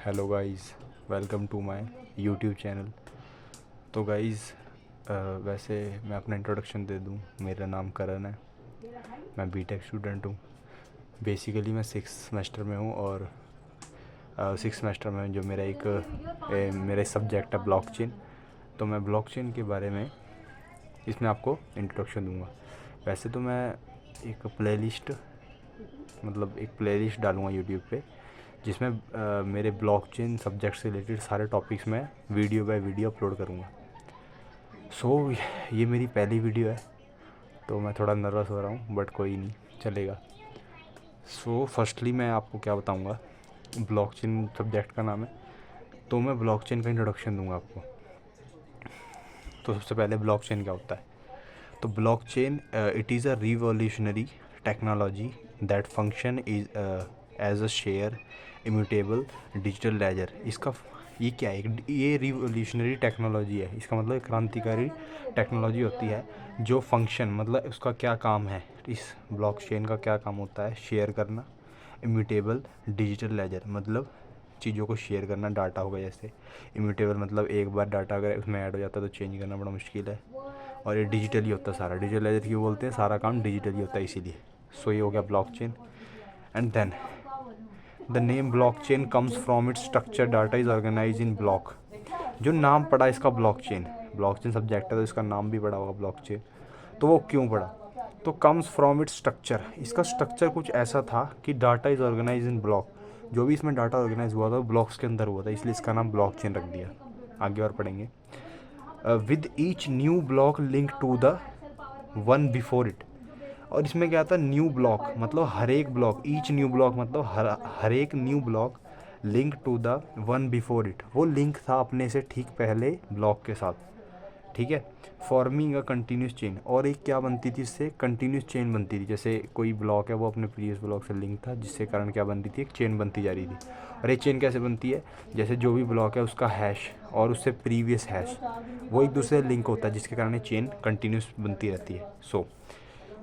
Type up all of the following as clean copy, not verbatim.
Hello guys, welcome to my YouTube channel. तो guys, वैसे मैं अपना इंट्रोडक्शन दे दूं। मेरा नाम करण है। मैं बीटेक स्टूडेंट हूं। बेसिकली मैं सिक्स सेमेस्टर में हूं और सिक्स सेमेस्टर में जो मेरा सब्जेक्ट है ब्लॉकचेन। तो मैं ब्लॉकचेन के बारे में इसमें आपको इंट्रोडक्शन दूंगा। वैसे तो मैं एक प्लेलिस्ट डालूंगा यूट्यूब पे, जिसमें मेरे ब्लॉकचेन सब्जेक्ट से रिलेटेड सारे टॉपिक्स मैं वीडियो बाय वीडियो अपलोड करूँगा। ये मेरी पहली वीडियो है, तो मैं थोड़ा नर्वस हो रहा हूँ, बट कोई नहीं, चलेगा। फर्स्टली मैं आपको क्या बताऊँगा, ब्लॉकचेन सब्जेक्ट का नाम है, तो मैं ब्लॉकचेन का इंट्रोडक्शन दूंगा आपको। तो सबसे पहले ब्लॉकचेन क्या होता है? तो blockchain it is a revolutionary technology that function is as a share immutable digital ledger. ये क्या है? ये रिवॉल्यूशनरी टेक्नोलॉजी है। इसका मतलब एक क्रांतिकारी टेक्नोलॉजी होती है जो फंक्शन, मतलब उसका क्या काम है, इस ब्लॉकचेन का क्या काम होता है? शेयर करना। इम्यूटेबल डिजिटल लेजर मतलब चीज़ों को शेयर करना। डाटा होगा जैसे, इम्यूटेबल मतलब एक बार डाटा अगर उसमें ऐड हो जाता है तो चेंज करना बड़ा मुश्किल है। और ये डिजिटली होता है सारा। डिजिटल लेजर क्यों बोलते हैं? सारा काम डिजिटली होता है इसीलिए। ये हो गया blockchain. And then the name blockchain comes from its structure. Data is organise in block. जो नाम पड़ा इसका ब्लॉकचेन, ब्लॉकचेन सब्जेक्ट है तो इसका नाम भी पड़ा होगा ब्लॉकचेन। तो वो क्यों पड़ा? तो कम्स फ्रॉम इट्स स्ट्रक्चर। इसका स्ट्रक्चर कुछ ऐसा था कि data is organise in block. जो भी इसमें डाटा ऑर्गेनाइज हुआ था वो ब्लॉक्स के अंदर हुआ था, इसलिए इसका नाम ब्लॉकचेन रख दिया। आगे और पढ़ेंगे। With each new block link to the one before it. और इसमें क्या आता है? न्यू ब्लॉक मतलब हर एक ब्लॉक, ईच न्यू ब्लॉक मतलब हर एक new block link to the one before it. वो लिंक था अपने से ठीक पहले ब्लॉक के साथ, ठीक है। Forming a continuous chain. और एक क्या बनती थी इससे? कंटिन्यूस चेन बनती थी। जैसे कोई ब्लॉक है वो अपने प्रीवियस ब्लॉक से लिंक था, जिससे कारण क्या बनती थी? एक चेन बनती जा रही थी। और एक चेन कैसे बनती है? जैसे जो भी ब्लॉक है उसका हैश और उससे प्रीवियस हैश वो एक दूसरे से लिंक होता है, जिसके कारण चेन कंटिन्यूस बनती रहती है।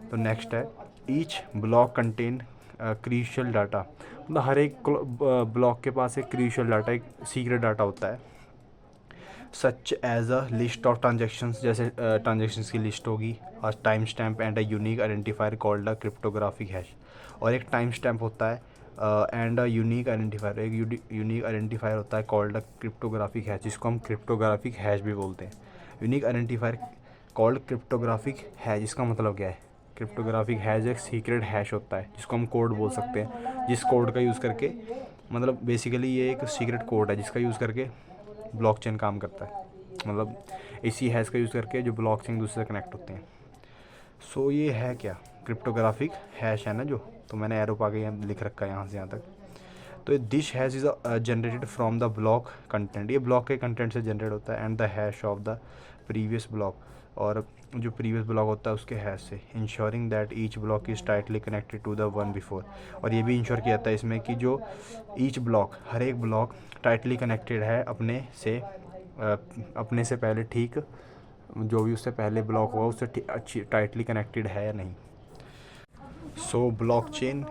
तो नेक्स्ट है, each block contain crucial data. मतलब हर एक ब्लॉक के पास एक क्रूशियल डाटा, एक सीक्रेट डाटा होता है। Such as a list of transactions. जैसे ट्रांजेक्शन्स की लिस्ट होगी, और time stamp and a unique identifier called a cryptographic hash. और एक टाइम स्टैम्प होता है एंड अ यूनिक आइडेंटिफायर, एक यूनिक आइडेंटिफायर होता है कॉल्ड अ क्रिप्टोग्राफिक हैश, जिसको हम क्रिप्टोग्राफिक हैश भी बोलते हैं। Unique identifier called cryptographic hash, इसका मतलब क्या है? क्रिप्टोग्राफिक हैश एक सीक्रेट हैश होता है, जिसको हम कोड बोल सकते हैं, जिस कोड का यूज़ करके, मतलब बेसिकली ये एक सीक्रेट कोड है जिसका यूज़ करके ब्लॉकचेन काम करता है। मतलब इसी हैश का यूज़ करके जो ब्लॉकचेन दूसरे से कनेक्ट होते हैं। ये है क्या? क्रिप्टोग्राफिक हैश है ना जो। तो मैंने एरो पा के यहाँ लिख रखा है यहाँ से यहाँ तक। तो this hash is generated from the block content. ये ब्लॉक के कंटेंट से जनरेट होता है। And the hash of the previous block. और जो प्रीवियस ब्लॉक होता है उसके हैश से। Ensuring that each block is tightly connected to the one before. और ये भी इंश्योर किया जाता है इसमें कि जो ईच ब्लॉक, हर एक ब्लॉक टाइटली कनेक्टेड है अपने से पहले, ठीक जो भी उससे पहले ब्लॉक हुआ उससे अच्छी टाइटली कनेक्टेड है या नहीं। ब्लॉकचेन,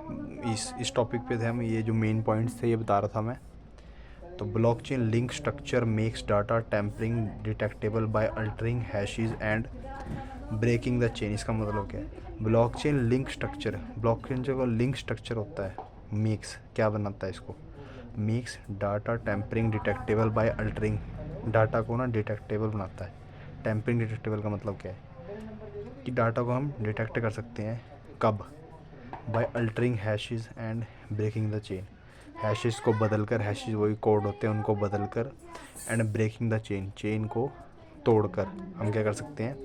इस टॉपिक पे थे हम। ये जो मेन पॉइंट्स थे ये बता रहा था मैं। तो blockchain link structure makes data tampering detectable by altering hashes and breaking the chain. इसका मतलब क्या है? ब्लॉकचेन लिंक स्ट्रक्चर, ब्लॉकचेन जो लिंक स्ट्रक्चर होता है, मेक्स क्या बनाता है इसको? Makes data tampering detectable by altering. Data को ना डिटेक्टेबल बनाता है। टैम्परिंग डिटेक्टेबल का मतलब क्या है? कि डाटा को हम डिटेक्ट कर सकते हैं। कब? By altering hashes and breaking the chain. Hashes को बदलकर, हैशेस वही कोड होते हैं उनको बदलकर, and breaking the chain, chain को तोड़कर हम क्या कर सकते हैं?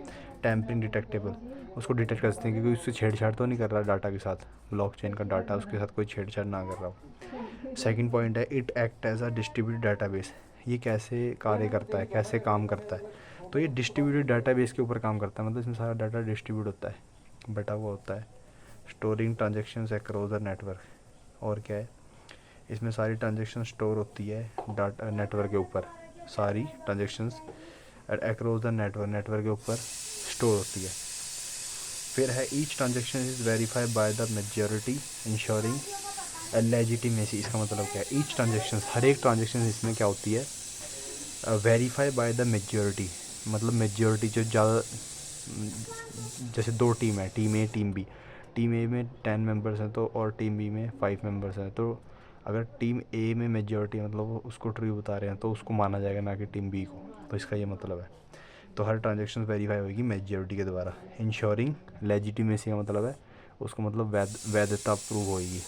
टैम्परिंग डिटेक्टेबल, उसको डिटेक्ट कर सकते हैं, क्योंकि उससे छेड़छाड़ तो नहीं कर रहा डाटा के साथ। ब्लॉकचेन का डाटा, उसके साथ कोई छेड़छाड़ ना कर रहा हो। सेकंड पॉइंट है, it act as a distributed database. ये कैसे कार्य करता है, कैसे काम करता है? तो ये डिस्ट्रीब्यूटेड डाटाबेस के ऊपर काम करता है। मतलब इसमें सारा डाटा डिस्ट्रीब्यूट होता है, बटा हुआ होता है। Storing transactions across the network. और क्या है? इसमें सारी ट्रांजेक्शन स्टोर होती है डाटा नेटवर्क के ऊपर। सारी transactions across the network, network के ऊपर स्टोर होती है। फिर है, each transaction is verified by the majority ensuring legitimacy इसका मतलब क्या है, ईच ट्रांजेक्शन, हर एक ट्रांजेक्शन इसमें क्या होती है, वेरीफाई बाय द मेजॉरिटी, मतलब मेजॉरिटी जो ज़्यादा, जैसे दो टीम है, टीम ए टीम बी, टीम ए में 10 मेंबर्स हैं तो और टीम बी में 5 मेंबर्स हैं, तो अगर टीम ए में मेजॉरिटी मतलब वो उसको ट्रू बता रहे हैं तो उसको माना जाएगा, ना कि टीम बी को। तो इसका ये मतलब है। तो हर ट्रांजेक्शन वेरीफाई होगी मेजॉरिटी के द्वारा। इंश्योरिंग लेजिटिमेसी का मतलब है उसको मतलब वैधता प्रूव होगी,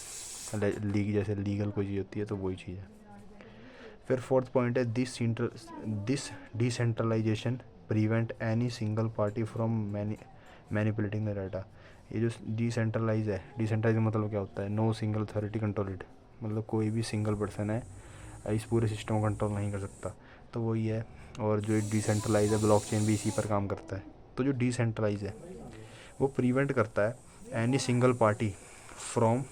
लीग जैसे लीगल कोई चीज़ होती है तो वही चीज़ है। फिर फोर्थ पॉइंट है this decentralisation prevent any single party from manipulating the data. ये जो डिसेंट्रलाइज है, डिसेंट्रलाइज मतलब क्या होता है, no single authority control it, मतलब कोई भी सिंगल पर्सन है इस पूरे सिस्टम को कंट्रोल नहीं कर सकता, तो वही है। और जो डिसेंट्रलाइज है, ब्लॉकचेन भी इसी पर काम करता है। तो जो डिसेंट्रलाइज है वो प्रिवेंट करता है any single party from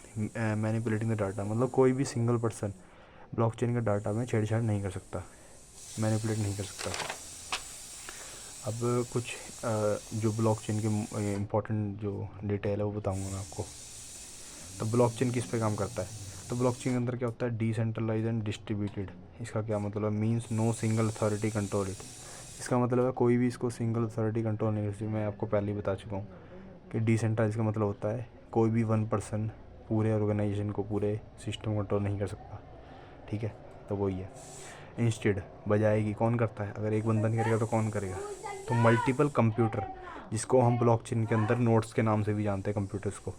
manipulating the data, मतलब कोई भी सिंगल पर्सन ब्लॉकचेन के डाटा में छेड़छाड़ नहीं कर सकता, मैनिपुलेट नहीं कर सकता। अब कुछ जो ब्लॉकचेन के इम्पोर्टेंट जो डिटेल है वो बताऊंगा मैं आपको। तो ब्लॉकचेन किस पे काम करता है, तो ब्लॉकचेन के अंदर क्या होता है, डिसेंट्रलाइज एंड डिस्ट्रीब्यूटेड। इसका क्या मतलब है, means no single authority control it. इसका मतलब है कोई भी इसको सिंगल अथॉरिटी कंट्रोल नहीं कर सकती। मैं आपको पहले ही बता चुका हूँ कि डिसेंट्रलाइज का मतलब होता है कोई भी वन पर्सन पूरे ऑर्गेनाइजेशन को, पूरे सिस्टम कंट्रोल नहीं कर सकता, ठीक है। तो वही है। इंस्टेड बजाएगी कौन करता है, अगर एक बंदा नहीं करेगा तो कौन करेगा, तो मल्टीपल कंप्यूटर, जिसको हम ब्लॉकचेन के अंदर नोड्स के नाम से भी जानते हैं कंप्यूटर्स को,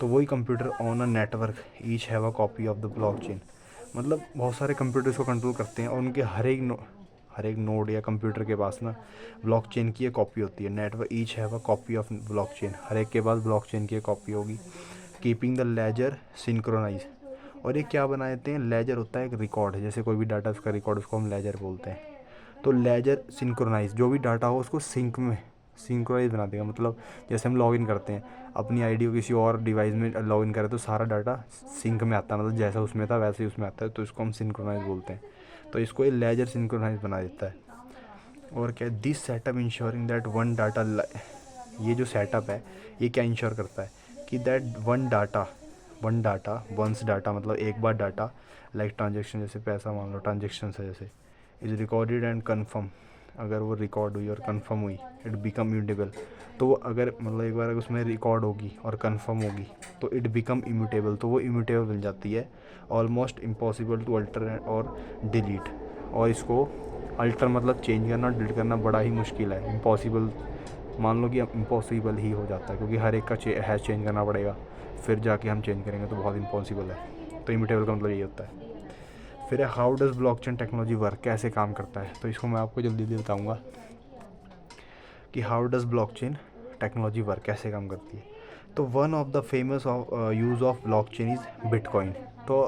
तो वही computer on a network each have a copy of the blockchain, मतलब बहुत सारे कंप्यूटर्स को कंट्रोल करते हैं और उनके हर एक नोड या कंप्यूटर के पास ना ब्लॉकचेन की एक कॉपी होती है। Network each have a copy of blockchain, हर एक के पास ब्लॉकचेन की एक कॉपी होगी। कीपिंग द लेजर सिंक्रोनाइज, और ये क्या बना देते हैं, लेजर होता है एक रिकॉर्ड, जैसे कोई भी डाटा उसका रिकॉर्ड, उसको हम लेजर बोलते हैं। तो लेजर सिंक्रोनाइज, जो भी डाटा हो उसको सिंक में सिंक्रोनाइज बना देगा, मतलब जैसे हम लॉगिन करते हैं अपनी आईडी को किसी और डिवाइस में लॉगिन करें तो सारा डाटा सिंक में आता है, मतलब जैसा उसमें था वैसे ही उसमें आता है, तो इसको हम सिंक्रोनाइज बोलते हैं। तो इसको ये लेजर सिंक्रोनाइज बना देता है। और क्या, this setup ensuring that one data, ये जो सेटअप है ये क्या इंश्योर करता है कि that one data once data, मतलब एक बार डाटा, लाइक ट्रांजेक्शन, जैसे पैसा मान लो ट्रांजेक्शन है जैसे, इज़ रिकॉर्डेड एंड कन्फर्म, अगर वो रिकॉर्ड हुई और कन्फर्म हुई, इट बिकम इम्यूटेबल। तो वो अगर मतलब एक बार अगर उसमें रिकॉर्ड होगी और कन्फर्म होगी तो इट बिकम इम्यूटेबल, तो वो इम्यूटेबल बन जाती है। ऑलमोस्ट इम्पॉसिबल टू अल्टर और डिलीट, और इसको अल्टर मतलब चेंज करना, डिलीट करना बड़ा ही मुश्किल है, इम्पॉसिबल, मान लो कि अब इम्पॉसिबल ही हो जाता है, क्योंकि हर एक का हैश चेंज करना पड़ेगा, फिर जाके हम चेंज करेंगे, तो बहुत इम्पॉसिबल है। तो इम्यूटेबल का मतलब यही होता है। फिर है how does blockchain technology work, कैसे काम करता है, तो इसको मैं आपको जल्दी जल्दी बताऊंगा कि how does blockchain technology work, कैसे काम करती है। तो one of the famous use of blockchain is bitcoin. तो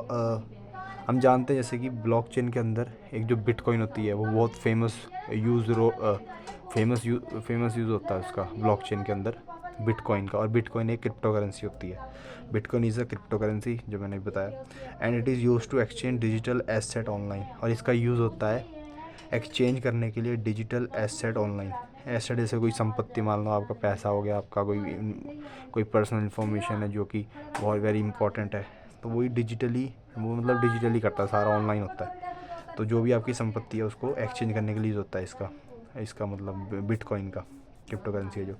हम जानते हैं जैसे कि ब्लॉकचेन के अंदर एक जो बिटकॉइन होती है वो बहुत फेमस यूज़ होता है उसका ब्लॉकचेन के अंदर, बिटकॉइन का। और बिटकॉइन एक क्रिप्टो करेंसी होती है। Bitcoin is a cryptocurrency, जो मैंने बताया, and it is use to exchange digital asset online, और इसका यूज़ होता है एक्सचेंज करने के लिए डिजिटल एसेट ऑनलाइन। एसेट जैसे कोई संपत्ति, मान लो आपका पैसा हो गया, आपका कोई पर्सनल इन्फॉर्मेशन है जो कि बहुत वेरी इंपॉर्टेंट है, तो वही डिजिटली, वो मतलब डिजिटली करता है, सारा ऑनलाइन होता है। तो जो भी आपकी संपत्ति है उसको एक्सचेंज करने के लिए होता है इसका मतलब बिटकॉइन का, क्रिप्टो करेंसी है जो।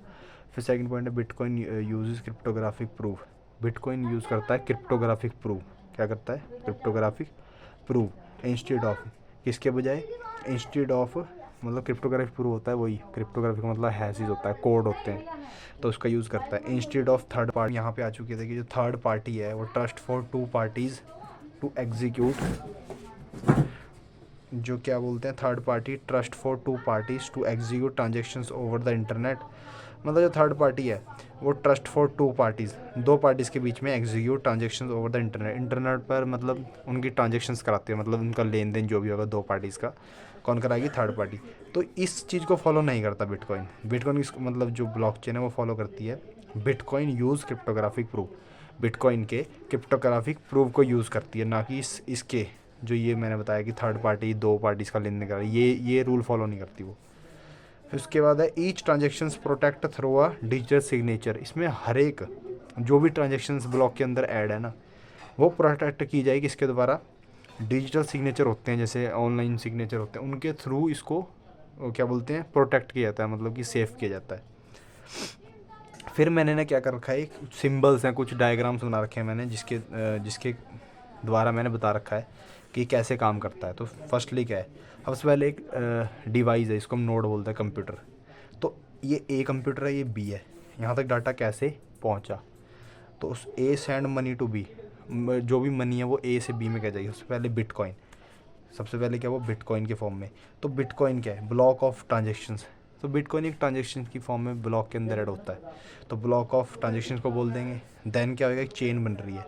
फिर सेकंड पॉइंट है bitcoin uses cryptographic proof. Bitcoin use करता है क्रिप्टोग्राफिक प्रूफ। क्या करता है, क्रिप्टोग्राफिक प्रूफ, इंस्टेड ऑफ, किसके बजाय, इंस्टेड ऑफ, मतलब क्रिप्टोग्राफिक प्रूफ होता है वही, क्रिप्टोग्राफिक मतलब हैशेस होता है, कोड होते हैं, तो उसका यूज़ करता है इंस्टेड ऑफ थर्ड पार्टी। यहाँ पे आ चुकी है कि जो थर्ड पार्टी है वो trust for two parties to execute, जो क्या बोलते हैं, third party, trust for two parties to execute transactions over the internet. मतलब जो थर्ड पार्टी है वो ट्रस्ट फॉर टू पार्टीज़, दो पार्टीज़ के बीच में execute transactions over the internet पर मतलब उनकी ट्रांजेक्शन्स कराती है, मतलब उनका लेन देन जो भी होगा दो पार्टीज़ का, कौन कराएगी, थर्ड पार्टी। तो इस चीज़ को फॉलो नहीं करता बिटकॉइन। बिटकॉइन मतलब जो ब्लॉकचेन है वो फॉलो करती है bitcoin use cryptographic proof, bitcoin के क्रिप्टोग्राफिक प्रूफ को यूज़ करती है, ना कि इसके जो ये मैंने बताया कि थर्ड पार्टी दो पार्टीज़ का लेन देन करा, ये रूल फॉलो नहीं करती वो। फिर उसके बाद है each transactions protect through a digital signature. इसमें हर एक जो भी ट्रांजेक्शन्स ब्लॉक के अंदर ऐड है ना, वो प्रोटेक्ट की जाएगी इसके द्वारा। डिजिटल सिग्नेचर होते हैं जैसे ऑनलाइन सिग्नेचर होते हैं, उनके थ्रू इसको क्या बोलते हैं, प्रोटेक्ट किया जाता है, मतलब कि सेफ किया जाता है। फिर मैंने ना क्या कर रखा है, कुछ सिंबल्स हैं, कुछ डायग्राम्स बना रखे हैं मैंने, जिसके द्वारा मैंने बता रखा है कि कैसे काम करता है। तो फर्स्टली क्या है, सबसे पहले एक डिवाइस है, इसको हम नोड बोलते हैं, कंप्यूटर। तो ये ए कंप्यूटर है, ये बी है, यहाँ तक डाटा कैसे पहुँचा, तो उस ए सेंड मनी टू बी, जो भी मनी है वो ए से बी में क्या जाएगी, सबसे पहले बिटकॉइन, सबसे पहले क्या वो बिटकॉइन के फॉर्म में। तो बिटकॉइन क्या है, ब्लॉक ऑफ ट्रांजेक्शन्स। तो बिटकॉइन एक ट्रांजेक्शन की फॉर्म में ब्लॉक के अंदर ऐड होता है, तो ब्लॉक ऑफ ट्रांजेक्शन को बोल देंगे। देन क्या होगा, एक चेन बन रही है,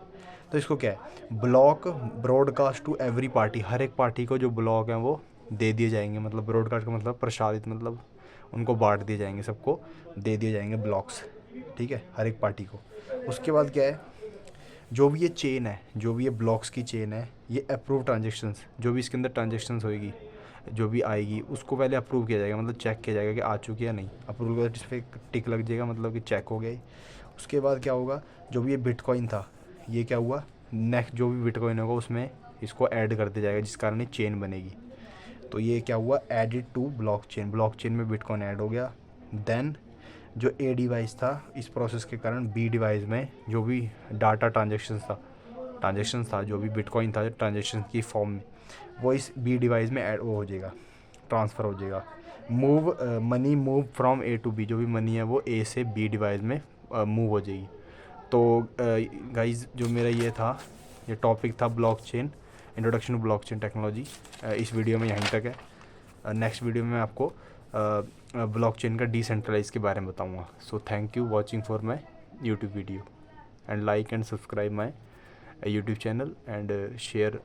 तो इसको क्या है, block broadcast to every party, हर एक पार्टी को जो ब्लॉक है वो दे दिए जाएंगे। मतलब ब्रॉडकास्ट का मतलब प्रसारित, मतलब उनको बांट दिए जाएंगे, सबको दे दिए जाएंगे ब्लॉक्स, ठीक है, हर एक पार्टी को। उसके बाद क्या है, जो भी ये चेन है, जो भी ये ब्लॉक्स की चेन है, ये अप्रूव ट्रांजेक्शन्स, जो भी इसके अंदर ट्रांजेक्शन्स होएगी, जो भी आएगी उसको पहले अप्रूव किया जाएगा, मतलब चेक किया जाएगा कि आ चुकी है या नहीं। अप्रूव के बाद इस पर टिक लग जाएगा, मतलब कि चेक हो गई। उसके बाद क्या होगा, जो भी ये बिटकॉइन था, ये क्या हुआ, नेक्स्ट जो भी बिटकॉइन होगा उसमें इसको ऐड कर दिया जाएगा, जिस कारण ये चेन बनेगी। तो ये क्या हुआ, एडिड टू ब्लॉक चेन में बिटकॉइन ऐड हो गया। देन जो ए डिवाइस था, इस प्रोसेस के कारण बी डिवाइस में जो भी डाटा ट्रांजेक्शन्स था, जो भी बिटकॉइन था ट्रांजेक्शन की फॉर्म में, वो इस बी डिवाइस में ऐड वो हो जाएगा, ट्रांसफ़र हो जाएगा। Money move from A to B, जो भी मनी है वो ए से बी डिवाइस में मूव हो जाएगी। तो गाइज जो मेरा ये टॉपिक था blockchain, introduction to blockchain technology. इस वीडियो में यहीं तक है। नेक्स्ट वीडियो में मैं आपको ब्लॉकचेन का डिसेंट्रलाइज के बारे में बताऊंगा। So thank you watching for my YouTube video, and like and subscribe my YouTube channel, and share